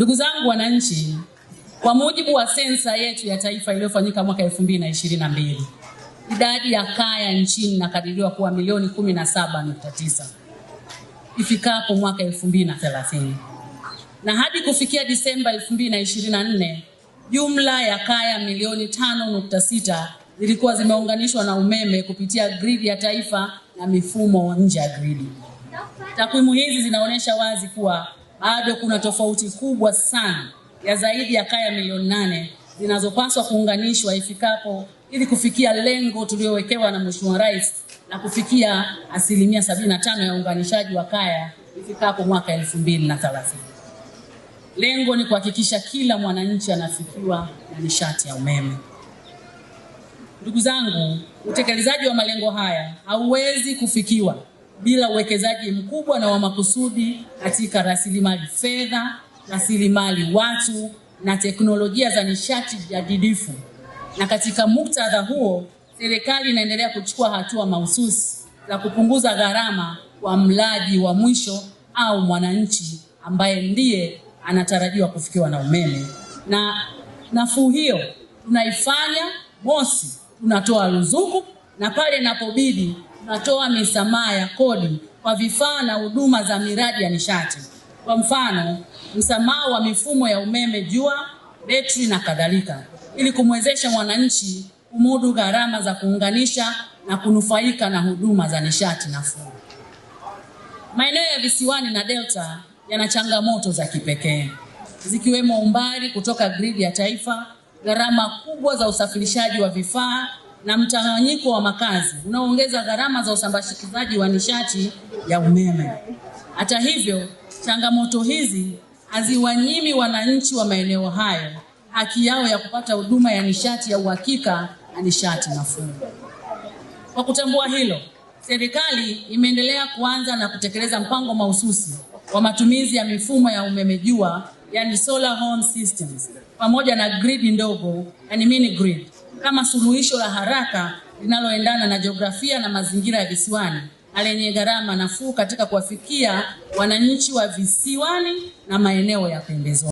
Ndugu zangu wananchi, kwa mujibu wa sensa yetu ya taifa iliyofanyika mwaka 2022, idadi ya kaya nchini inakadiriwa kuwa milioni 17.9 ifikapo mwaka 2030. Na hadi kufikia Disemba 2024, jumla ya kaya milioni 5.6 zilikuwa zimeunganishwa na umeme kupitia gridi ya taifa na mifumo nje ya gridi. Takwimu hizi zinaonyesha wazi kuwa bado kuna tofauti kubwa sana ya zaidi ya kaya milioni 8 zinazopaswa kuunganishwa ifikapo ili kufikia lengo tuliowekewa na Mheshimiwa Rais na kufikia 75% ya uunganishaji wa kaya ifikapo mwaka 2030. Lengo ni kuhakikisha kila mwananchi anafikiwa na nishati ya umeme. Ndugu zangu, utekelezaji wa malengo haya hauwezi kufikiwa bila uwekezaji mkubwa na wa makusudi katika rasilimali fedha, rasilimali watu na teknolojia za nishati jadidifu. Na katika muktadha huo, serikali inaendelea kuchukua hatua mahususi za kupunguza gharama kwa mlaji wa mwisho au mwananchi ambaye ndiye anatarajiwa kufikiwa na umeme. Na nafuu hiyo tunaifanya mosi, tunatoa ruzuku, na pale inapobidi tunatoa misamaha ya kodi kwa vifaa na huduma za miradi ya nishati. Kwa mfano, msamaha wa mifumo ya umeme jua, betri na kadhalika, ili kumwezesha mwananchi kumudu gharama za kuunganisha na kunufaika na huduma za nishati nafuu. Maeneo ya visiwani na delta yana changamoto za kipekee, zikiwemo umbali kutoka gridi ya taifa, gharama kubwa za usafirishaji wa vifaa na mtawanyiko wa makazi unaoongeza gharama za usambazaji wa nishati ya umeme. Hata hivyo, changamoto hizi haziwanyimi wananchi wa maeneo hayo haki yao ya kupata huduma ya nishati ya uhakika na nishati nafuu. Kwa kutambua hilo, serikali imeendelea kuanza na kutekeleza mpango mahususi wa matumizi ya mifumo ya umeme jua, yani solar home systems, pamoja na grid ndogo, yani mini grid, kama suluhisho la haraka linaloendana na jiografia na mazingira ya visiwani na lenye gharama nafuu katika kuwafikia wananchi wa visiwani na maeneo ya pembezoni.